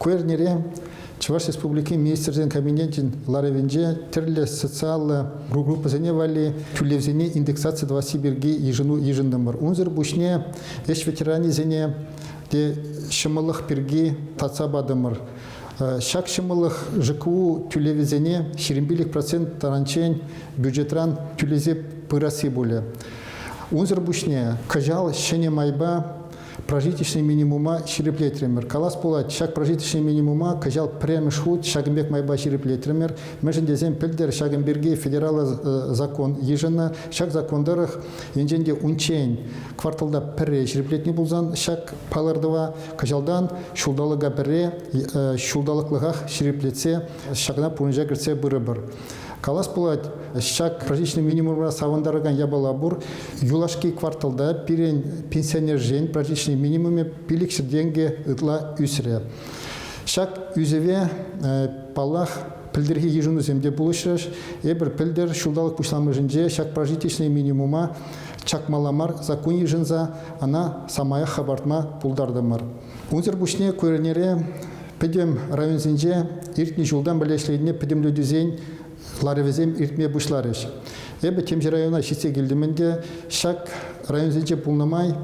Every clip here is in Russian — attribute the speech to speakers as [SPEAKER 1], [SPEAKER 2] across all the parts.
[SPEAKER 1] Куэрнере Чуваш Республики министрдің кабинетін ларавенже түрлі социалы группасыне вали түлевзене индексация 21-ге ежіндымыр. Унзыр бұшне эш ветерани зене де шымылық бірге тацабадымыр. Шак шымылық ЖКУ түлевзене 20% таранчен бюджетран түлезеп пырасы болы. Унзыр бұшне кажал шене майба прожиточный минимума ширеплетремер. Калас пулат шаг прожиточный минимума кажал премеш худ шагымбек майба ширеплетремер. Межен дезем пельдер шагымберге федералы закон ежена шаг закондарых енженде унчень кварталда пірре ширеплетни булзан шаг палардыва кажалдан шулдалыга пірре шулдалыклыгах ширеплетсе шагына пунжа кірсе быры-бір. Калас пулат шаг прожиточный минимумға савандарыган ябалабур юлашки кварталда пирен пенсионер жен прожиточный минимуме пиликші денге ытла үсіре. Шаг үзеве палах пілдерге ежіну земде бұлышыш, ебір пілдер шулдалық пұшламы жінже шаг прожиточный минимума чакмаламар закон ежінза ана самая хабартма пулдардымыр. Унзер бұшне көрінере педем районзенже иртні жулдан білешлейіне педемлі дүзен ларевезем иртме бушларыш. Эбе темже района шисе келдімінде шак районзенже пулнамай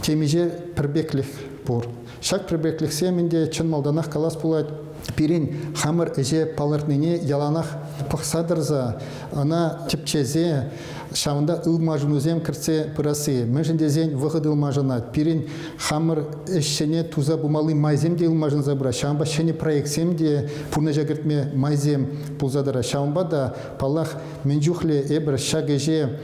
[SPEAKER 1] темеже пірбеклік бұр. Шак пірбеклік семінде чын малданақ калас пулат пирин хамыр эже палыртныне яланақ пықсадырза, ана тіпчезе шамында ылмажынузем кірце пырасы. Мәжіндезен вғыд ылмажына. Пирин хамыр эшшене туза бумалы майземде ылмажын забыра. Шамба шене проектсемде пурна жагыртме майзем пулзадыра. Шамба да палах менжухле эбір шагеже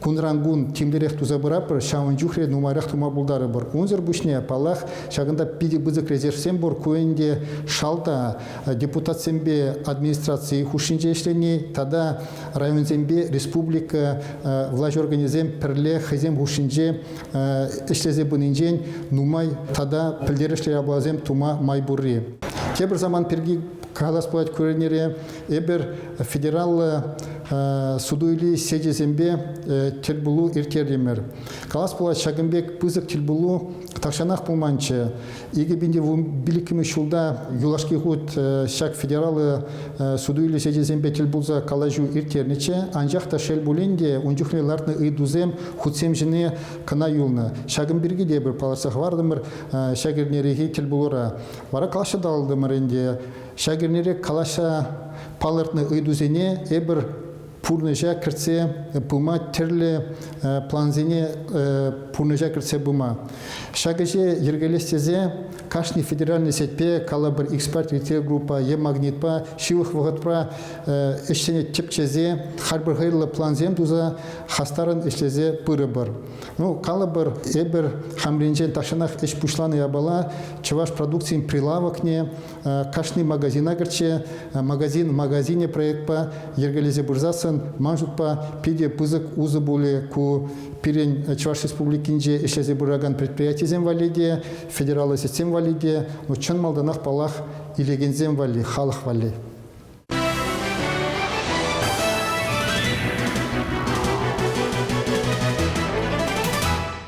[SPEAKER 1] кунрангун тимдерек тузабырапыр, шамын жүхре нумайрақ тума бұлдары бұр. Унзыр бүшне палах шағында пиде бұзық резервсен бұр, көйінде шалта депутатсенбе администрации хушинже ешлені, тада районзенбе республика власть организем пірле хызем хушинже ешлезе бұнынжен нумай тада пілдерешлер аблазем тума май бұрри. Кебір заман перги калас бұлайт көрінере, эбір федерал суду или седезембе телбулу иртердемер. Калас бұлайт шагымбек пызық телбулу тақшанақ бұлманчы. Еге бінде білікімі шулда юлашки ғуд шаг федералы суду или седезембе телбулза калажу иртернече, анжақта шел бұленде унжухле лартны ыйдузем худсем жіне кына юлны. Шагымберге де бір паларсақ вардымыр шагернереге телбулура. Вара калаша далдымыр енде. Шагернере калаша палыртны ыйдузене эбір пурныжа кірце бұма тірлі планзене пурныжа кірце бұма. Шагыже ергелестезе кашни федеральный сетпе кала бір эксперт ритейл группа магнитпа шивых вғытпа эштене тепчезе харбір ғырлы планзем дуза хастарын эшлезе пыры бір. Кала бір эбір хамринжен ташанақ эш пушланы ябала чываш продукциям прилавокне кашни магазина гірче магазине проектпа ергелезе бұрзасын манжутпа пиде пызык узы боле ку пирен Чуваш республикинже эшлезе бұраган предприятиезем валиде, федералы систем валиде, чын малданақ балақ илегензем вали, халық вали.